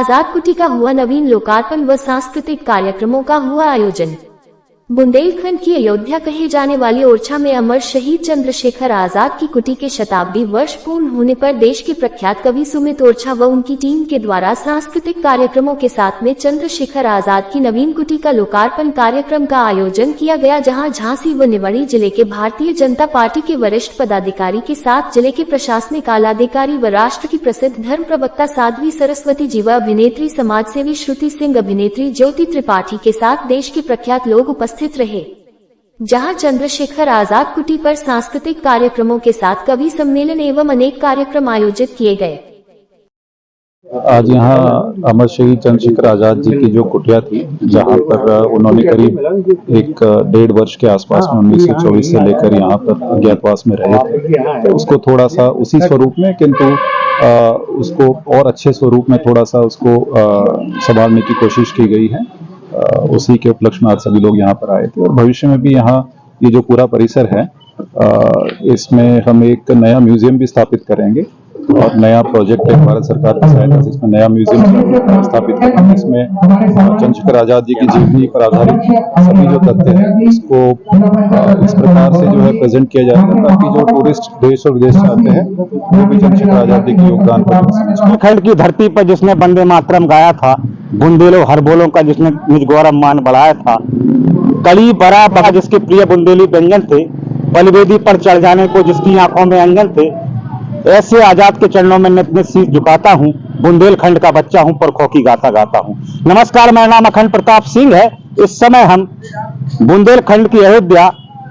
आजाद कुटी का हुआ नवीन लोकार्पण व सांस्कृतिक कार्यक्रमों का हुआ आयोजन। बुंदेलखंड की अयोध्या कहे जाने वाली ओरछा में अमर शहीद चंद्रशेखर आजाद की कुटी के शताब्दी वर्ष पूर्ण होने पर देश के प्रख्यात कवि सुमित ओरछा व उनकी टीम के द्वारा सांस्कृतिक कार्यक्रमों के साथ में चंद्रशेखर आजाद की नवीन कुटी का लोकार्पण कार्यक्रम का आयोजन किया गया, जहां झांसी व निवाड़ी जिले के भारतीय जनता पार्टी के वरिष्ठ पदाधिकारी के साथ जिले के प्रशासनिक आलाधिकारी व राष्ट्र की प्रसिद्ध धर्म प्रवक्ता साध्वी सरस्वती जी व अभिनेत्री समाजसेवी श्रुति सिंह, अभिनेत्री ज्योति त्रिपाठी के साथ देश के प्रख्यात लोग उपस्थित रहे। जहां चंद्रशेखर आजाद कुटी पर सांस्कृतिक कार्यक्रमों के साथ कवि सम्मेलन एवं अनेक कार्यक्रम आयोजित किए गए। आज यहाँ अमर शहीद चंद्रशेखर आजाद जी की जो कुटिया थी, जहाँ पर उन्होंने करीब 1.5 वर्ष के आसपास में 1924 से लेकर यहाँ पर अज्ञातवास में रहे थे, तो उसको थोड़ा सा उसी स्वरूप में, किंतु उसको और अच्छे स्वरूप में थोड़ा सा उसको संभालने की कोशिश की गई है। उसी के उपलक्ष्य में आज सभी लोग यहाँ पर आए थे। और भविष्य में भी यहाँ ये जो पूरा परिसर है, इसमें हम एक नया म्यूजियम भी स्थापित करेंगे और नया प्रोजेक्ट है भारत सरकार की सहायता से, इसमें नया म्यूजियम स्थापित करेंगे। इसमें चंद्रशेखर आजाद जी की जीवनी पर आधारित सभी जो तथ्य हैं इसको इस प्रकार से जो है प्रेजेंट किया जाएगा, ताकि जो टूरिस्ट देश और विदेश से आते हैं वो भी चंद्रशेखर आजाद जी के योगदान को खंड की धरती पर जिसने वंदे मातरम गाया था, बुंदेलो हर बोलों का जिसने निज गौरव मान बढ़ाया था, कली बरा बा जिसके प्रिय बुंदेली व्यंजन थे, बलवेदी पर चढ़ जाने को जिसकी आंखों में अंजन थे, ऐसे आजाद के चरणों में नित शीश झुकाता हूँ, बुंदेलखंड का बच्चा हूँ, पुरखों की गाथा गाता हूँ। नमस्कार, मेरा नाम अखंड प्रताप सिंह है। इस समय हम बुंदेलखंड की अयोध्या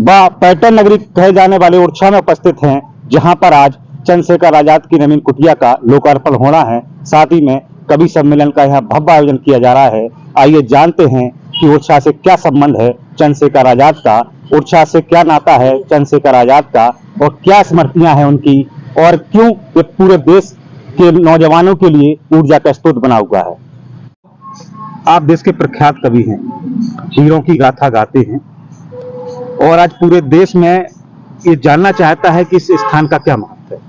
व पर्यटन नगरी कहे जाने वाले ओरछा में उपस्थित हैं, जहाँ पर आज चंद्रशेखर आजाद की नवीन कुटिया का लोकार्पण होना है। साथ ही में कवि सम्मेलन का यहाँ भव्य आयोजन किया जा रहा है। आइए जानते हैं कि ओरछा से क्या संबंध है चंद्रशेखर आजाद का, ओरछा से क्या नाता है चंद्रशेखर आजाद का, और क्या स्मृतियां हैं उनकी, और क्यों ये पूरे देश के नौजवानों के लिए ऊर्जा का स्रोत बना हुआ है। आप देश के प्रख्यात कवि हैं, हीरों की गाथा गाते हैं, और आज पूरे देश में ये जानना चाहता है कि इस स्थान का क्या महत्व है।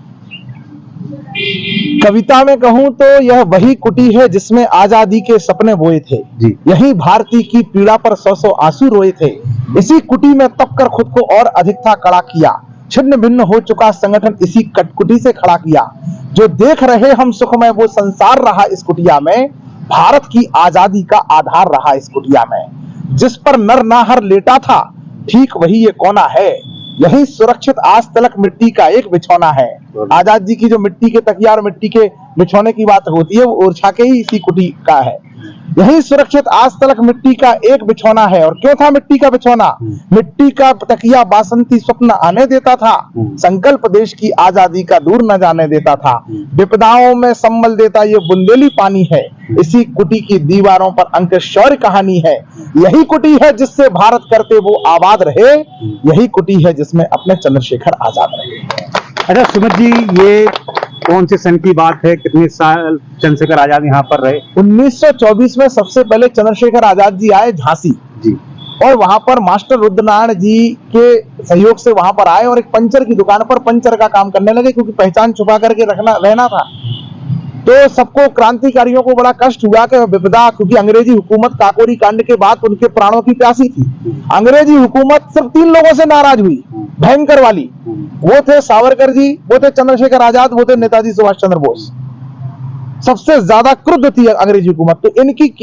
कविता में कहूं तो यह वही कुटी है जिसमें आजादी के सपने बोए थे, यही भारती की पीड़ा पर 100 आंसू रोए थे। इसी कुटी में तप कर खुद को और अधिकता कड़ा किया, छिन्न भिन्न हो चुका संगठन इसी कटकुटी से खड़ा किया। जो देख रहे हम सुखमय वो संसार रहा इस कुटिया में, भारत की आजादी का आधार रहा इस कुटिया में। जिस पर नर नाहर लेटा था, ठीक वही ये कोना है, यही सुरक्षित आज तलक मिट्टी का एक बिछौना है। आजाद जी की जो मिट्टी के तकिया और मिट्टी के बिछौने की बात होती है, वो ओरछा के ही इसी कुटी का है। यही सुरक्षित आज तलक मिट्टी का एक बिछौना है। और क्यों था मिट्टी का बिछौना? मिट्टी का तकिया बासंती स्वप्न आने देता था, संकल्प देश की आजादी का दूर न जाने देता था। विपदाओं में संबल देता ये बुंदेली पानी है, इसी कुटी की दीवारों पर अंकित शौर्य कहानी है। यही कुटी है जिससे भारत करते वो आबाद रहे, यही कुटी है जिसमें अपने चंद्रशेखर आजाद रहे। अच्छा सुमित जी, ये कौन से सन की बात है, कितने साल चंद्रशेखर आजाद यहाँ पर रहे? 1924 में सबसे पहले चंद्रशेखर आजाद जी आए झांसी जी, और वहां पर मास्टर रुद्रनारायण जी के सहयोग से वहां पर आए और एक पंचर की दुकान पर पंचर का काम करने लगे, क्योंकि पहचान छुपा करके रहना था। तो सबको, क्रांतिकारियों को बड़ा कष्ट हुआ कि विपदा, क्योंकि अंग्रेजी हुकूमत काकोरी कांड के बाद उनके प्राणों की प्यासी थी। अंग्रेजी हुकूमत सिर्फ 3 लोगों से नाराज हुई, भयंकर वाली। वो थे सावरकर जी, वो थे चंद्रशेखर आजाद, वो थे नेताजी सुभाष चंद्र बोस। सबसे ज्यादा क्रुद्ध थी अंग्रेजी हुकूमत, तो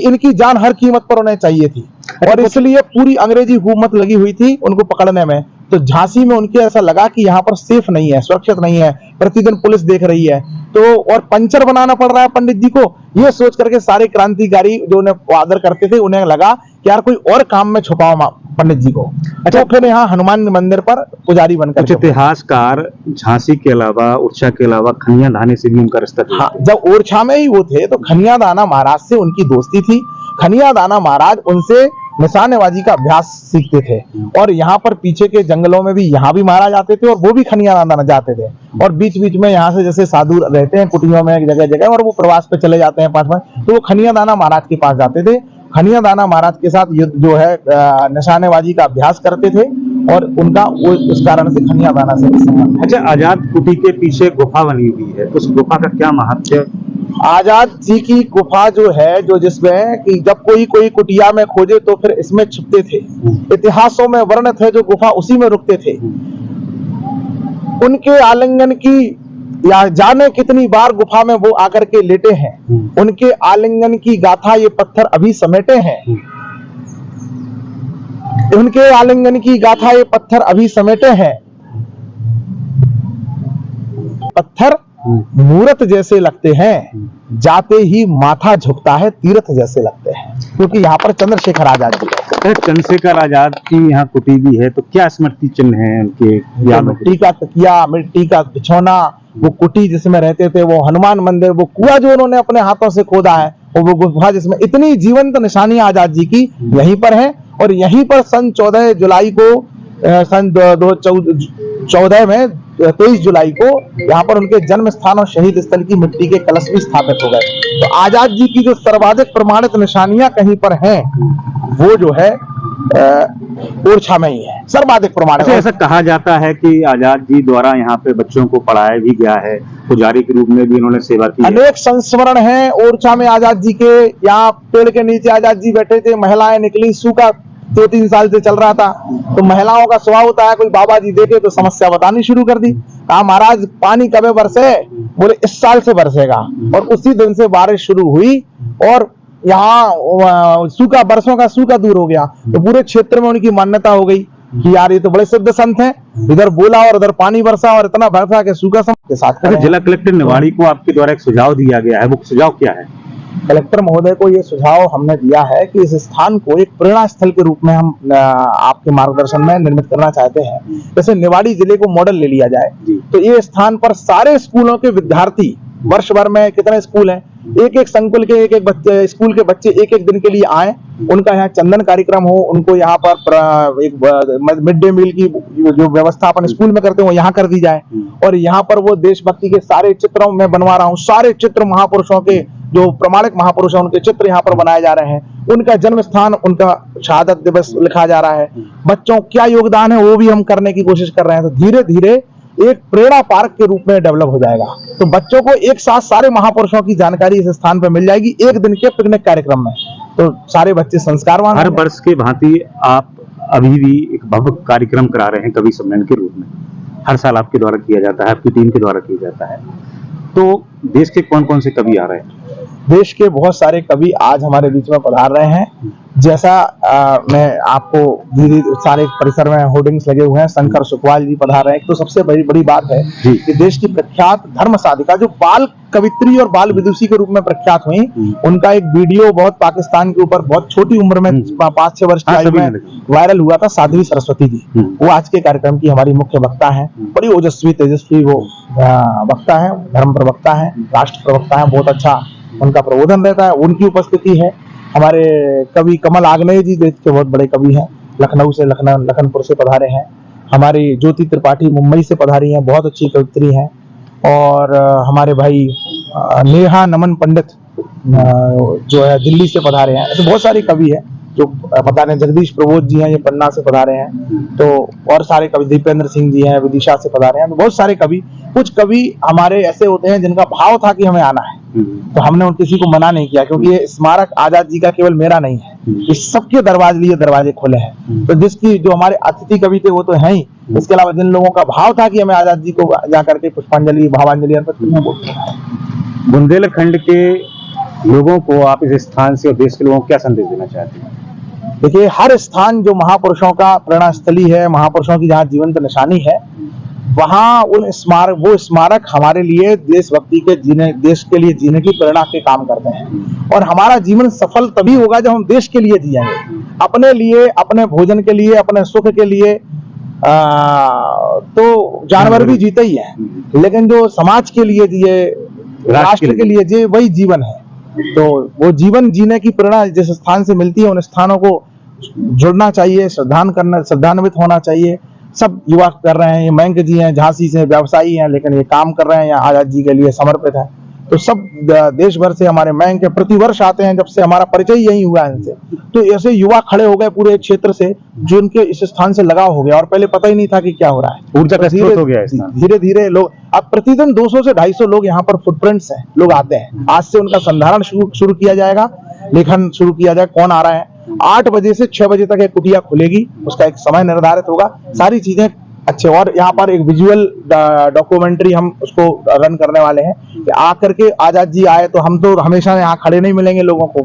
इनकी जान हर कीमत पर उन्हें चाहिए थी, और इसलिए पूरी अंग्रेजी हुकूमत लगी हुई थी उनको पकड़ने में। तो झांसी में उनके ऐसा लगा कि यहाँ पर सेफ नहीं है, सुरक्षित नहीं है, प्रतिदिन पुलिस देख रही है, तो और पंचर बनाना पड़ रहा है पंडित जी को। ये सोच करके सारे क्रांतिकारी जो उन्हें आदर करते थे, उन्हें लगा कि यार कोई और काम में छुपाओ पंडित जी को। अच्छा, तो फिर यहाँ हनुमान मंदिर पर पुजारी बनकर। इतिहासकार झांसी के अलावा, ओरछा के अलावा खनिया दाने से भी उनका रिश्ता था। हाँ, जब ओरछा में ही वो थे तो खनिया दाना महाराज से उनकी दोस्ती थी। खनिया दाना महाराज उनसे निशानेबाजी का अभ्यास सीखते थे, और यहाँ पर पीछे के जंगलों में भी यहाँ भी महाराज आते थे, और वो भी खनिया दाना जाते थे। और बीच बीच में यहाँ से जैसे साधु रहते हैं कुटियों में जगह जगह, और वो प्रवास पे चले जाते हैं 5 तो वो खनिया दाना महाराज के पास जाते थे। खनिया दाना महाराज के साथ युद्ध जो है निशानेबाजी का अभ्यास करते थे, और उनका उस कारण से खनिया दाना से संबंध। अच्छा, आजाद कुटी के पीछे गुफा बनी हुई है, उस गुफा का क्या महत्व है? आजाद जी की गुफा जो है, जो जिसमें कि जब कोई कुटिया में खोजे तो फिर इसमें छुपते थे, इतिहासों में वर्णित है, जो गुफा उसी में रुकते थे। उनके आलिंगन की या जाने कितनी बार गुफा में वो आकर के लेटे हैं, उनके आलिंगन की गाथा ये पत्थर अभी समेटे हैं, उनके आलिंगन की गाथा ये पत्थर अभी समेटे हैं। पत्थर मूरत जैसे लगते हैं, जाते ही माथा झुकता है, तीर्थ जैसे लगते हैं, क्योंकि यहाँ पर चंद्रशेखर आजाद जी है। चंद्रशेखर आजाद की यहाँ कुटी भी है, तो क्या स्मृति चिन्ह है उनके? मिट्टी का तकिया, मिट्टी का बिछौना, वो कुटी जिसमें रहते थे, वो हनुमान मंदिर, वो कुआं जो उन्होंने अपने हाथों से खोदा है, वो गुफा जिसमें इतनी जीवंत निशानियां आजाद जी की यहीं पर है। और यहीं पर सन 14 जुलाई को सन 2014 में 23 जुलाई को यहाँ पर उनके जन्म स्थान और शहीद स्थल की मिट्टी के कलश भी स्थापित हो गए। तो आजाद जी की जो सर्वाधिक प्रमाणित निशानियां कहीं पर हैं, वो जो है ओरछा में ही है, सर्वाधिक प्रमाणित। ऐसा कहा जाता है कि आजाद जी द्वारा यहाँ पे बच्चों को पढ़ाया भी गया है, पुजारी के रूप में भी इन्होंने सेवा की। अनेक संस्मरण हैं ओरछा में आजाद जी के। यहाँ पेड़ के नीचे आजाद जी बैठे थे, महिलाएं निकली, सूखा 2-3 साल से चल रहा था, तो महिलाओं का स्वभाव होता है, कोई बाबा जी देखे तो समस्या बतानी शुरू कर दी। कहा महाराज पानी कब बरसे? बोले इस साल से बरसेगा। और उसी दिन से बारिश शुरू हुई और यहाँ सूखा, बरसों का सूखा दूर हो गया। तो पूरे क्षेत्र में उनकी मान्यता हो गई कि यार ये तो बड़े सिद्ध संत हैं, इधर बोला और उधर पानी बरसा और इतना बरसा कि सूखा के साथ। जिला कलेक्टर निवाड़ी को आपके द्वारा एक सुझाव दिया गया है, वो सुझाव क्या है? कलेक्टर महोदय को ये सुझाव हमने दिया है कि इस स्थान को एक प्रेरणा स्थल के रूप में हम आपके मार्गदर्शन में निर्मित करना चाहते हैं। जैसे निवाड़ी जिले को मॉडल ले लिया जाए, तो ये स्थान पर सारे स्कूलों के विद्यार्थी, वर्ष भर में कितने स्कूल हैं, एक संकुल के एक बच्चे, स्कूल के बच्चे एक दिन के लिए आए, उनका यहाँ चंदन कार्यक्रम हो, उनको यहाँ पर एक मिड डे मील की जो व्यवस्था अपन स्कूल में करते हैं वो यहाँ कर दी जाए। और यहाँ पर वो देशभक्ति के सारे चित्रों में बनवा रहा हूँ, सारे चित्र महापुरुषों के, जो प्रमाणिक महापुरुष हैं उनके चित्र यहाँ पर बनाए जा रहे हैं, उनका जन्म स्थान, उनका शहादत दिवस लिखा जा रहा है, बच्चों क्या योगदान है वो भी हम करने की कोशिश कर रहे हैं। तो धीरे धीरे एक प्रेरणा पार्क के रूप में डेवलप हो जाएगा, तो बच्चों को एक साथ सारे महापुरुषों की जानकारी इस स्थान पर मिल जाएगी एक दिन के पिकनिक कार्यक्रम में। तो सारे बच्चे संस्कारवान। हर वर्ष के भांति आप अभी भी एक भव्य कार्यक्रम करा रहे हैं कवि सम्मेलन के रूप में, हर साल आपके द्वारा किया जाता है, आपकी टीम के द्वारा किया जाता है। तो देश के कौन कौन से कवि आ रहे हैं? देश के बहुत सारे कवि आज हमारे बीच में पधार रहे हैं। जैसा मैं आपको धीरे सारे परिसर में होर्डिंग्स लगे हुए हैं, शंकर सुखवाल जी पधार रहे हैं। तो सबसे बड़ी बात है कि देश की प्रख्यात धर्म साधिका जो बाल कवित्री और बाल विदुषी के रूप में प्रख्यात हुई, उनका एक वीडियो बहुत पाकिस्तान के ऊपर बहुत छोटी उम्र में 5-6 वर्ष की आयु में वायरल हुआ था, साध्वी सरस्वती जी, वो आज के कार्यक्रम की हमारी मुख्य वक्ता है। बड़ी ओजस्वी तेजस्वी वो वक्ता है, धर्म प्रवक्ता है, राष्ट्र प्रवक्ता है, बहुत अच्छा उनका प्रबोधन रहता है। उनकी उपस्थिति है। हमारे कवि कमल आग्नेय जी देश के बहुत बड़े कवि हैं, लखनऊ से, लखनपुर से पधारे हैं। हमारी ज्योति त्रिपाठी मुंबई से पधारी हैं, बहुत अच्छी कवित्री हैं। और हमारे भाई नेहा नमन पंडित जो है दिल्ली से पधारे हैं। ऐसे बहुत सारे कवि हैं जो पधारे हैं। जगदीश प्रबोध जी हैं, ये पन्ना से पधारे हैं। तो और सारे कवि, दीपेंद्र सिंह जी हैं, विदिशा से पधारे हैं। तो बहुत सारे कवि, कुछ कवि हमारे ऐसे होते हैं जिनका भाव था कि हमें आना है, तो हमने किसी को मना नहीं किया, क्योंकि ये स्मारक आजाद जी का केवल मेरा नहीं है, इस सबके दरवाजे खुले हैं। तो जिसकी जो हमारे अतिथि कवि थे वो तो हैं ही, इसके अलावा जिन लोगों का भाव था कि हमें आजाद जी को जाकर के पुष्पांजलि, भावांजलि अर्पित करना, बोलते हैं। बुंदेलखंड के लोगों को आप इस स्थान से और देश के लोगों को क्या संदेश देना चाहते हैं? देखिए, हर स्थान जो महापुरुषों का प्रेरणा स्थली है, महापुरुषों की जहाँ जीवंत निशानी है, वहाँ वो स्मारक हमारे लिए देशभक्ति के देश के लिए जीने की प्रेरणा के काम करते हैं। और हमारा जीवन सफल तभी होगा जब हम देश के लिए जिएंगे, अपने लिए, अपने भोजन के लिए, अपने सुख के लिए। तो जानवर भी जीते ही हैं, लेकिन जो समाज के लिए जिए, राष्ट्र के लिए जिए, वही जीवन है। तो वो जीवन जीने की प्रेरणा जिस स्थान से मिलती है, उन स्थानों को जुड़ना चाहिए, श्रद्धान्वित होना चाहिए। सब युवा कर रहे हैं। ये मयंक जी हैं, झांसी से व्यवसायी हैं, लेकिन ये काम कर रहे हैं, आजाद जी के लिए समर्पित है। तो सब देश भर से हमारे बैंक के प्रतिवर्ष आते हैं, जब से हमारा परिचय यही हुआ है इनसे। तो ऐसे युवा खड़े हो गए पूरे क्षेत्र से, जो इनके इस स्थान से लगाव हो गया और पहले पता ही नहीं था कि क्या हो रहा है। ऊर्जा का स्रोत हो गया है। धीरे धीरे लोग अब प्रतिदिन 200 से 250 लोग यहाँ पर फुटप्रिंट्स हैं, लोग आते हैं। आज से उनका संधारण शुरू किया जाएगा, लेखन शुरू किया जाएगा, कौन आ रहा है। 8 बजे से 6 बजे तक एक कुटिया खुलेगी, उसका एक समय निर्धारित होगा, सारी चीजें अच्छे। और यहाँ पर एक विजुअल डॉक्यूमेंट्री हम उसको रन करने वाले हैं कि आकर के आजाद जी आए तो हम तो हमेशा यहाँ खड़े नहीं मिलेंगे लोगों को,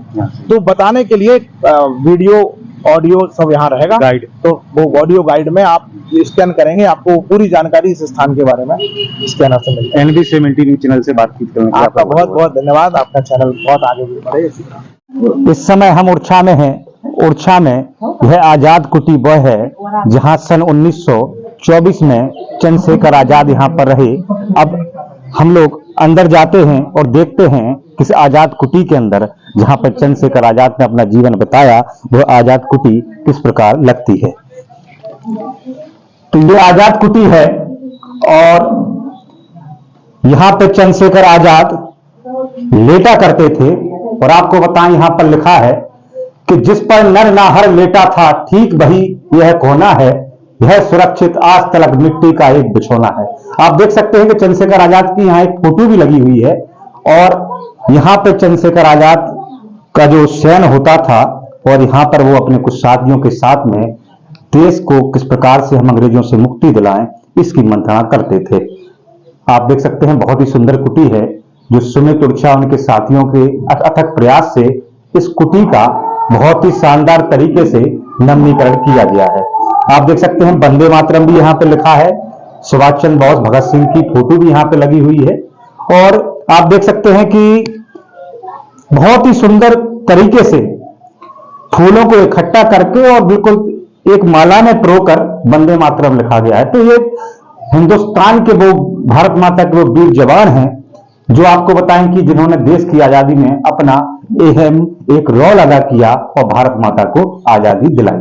तो बताने के लिए वीडियो ऑडियो सब यहाँ रहेगा गाइड। तो वो ऑडियो गाइड में आप स्कैन करेंगे, आपको पूरी जानकारी इस स्थान के बारे में स्कैनर से मिलेगी। NBC टीवी चैनल से बातचीत करेंगे। आपका बहुत बहुत धन्यवाद, आपका चैनल बहुत आगे भी बढ़े। इस समय हम ओरछा में हैं। ओरछा में यह आजाद कुटी वह है जहां सन 1924 में चंद्रशेखर आजाद यहां पर रहे। अब हम लोग अंदर जाते हैं और देखते हैं कि इस आजाद कुटी के अंदर जहां पर चंद्रशेखर आजाद ने अपना जीवन बताया, वह आजाद कुटी किस प्रकार लगती है। तो ये आजाद कुटी है और यहां पर चंद्रशेखर आजाद लेटा करते थे। और आपको बताएं, यहां पर लिखा है कि जिस पर नर नाहर लेटा था, ठीक वही यह कोना है, यह सुरक्षित आज तलक मिट्टी का एक बिछोना है। आप देख सकते हैं कि चंद्रशेखर आजाद की यहाँ एक फोटो भी लगी हुई है और यहाँ पर चंद्रशेखर आजाद का जो शयन होता था और यहाँ पर वो अपने कुछ साथियों के साथ में देश को किस प्रकार से हम अंग्रेजों से मुक्ति दिलाएं, इसकी मंत्रणा करते थे। आप देख सकते हैं बहुत ही सुंदर कुटी है, जो सुमित उड़छा उनके साथियों के अथक प्रयास से इस कुटी का बहुत ही शानदार तरीके से नवीनीकरण किया गया है। आप देख सकते हैं वंदे मातरम भी यहाँ पे लिखा है, सुभाष चंद्र बोस भगत सिंह की फोटो भी यहाँ पे लगी हुई है। और आप देख सकते हैं कि बहुत ही सुंदर तरीके से फूलों को इकट्ठा करके और बिल्कुल एक माला में पिरोकर वंदे मातरम लिखा गया है। तो ये हिंदुस्तान के वो भारत माता के वो वीर जवान हैं जो आपको बताएं कि जिन्होंने देश की आजादी में अपना अहम एक रोल अदा किया और भारत माता को आजादी दिलाई।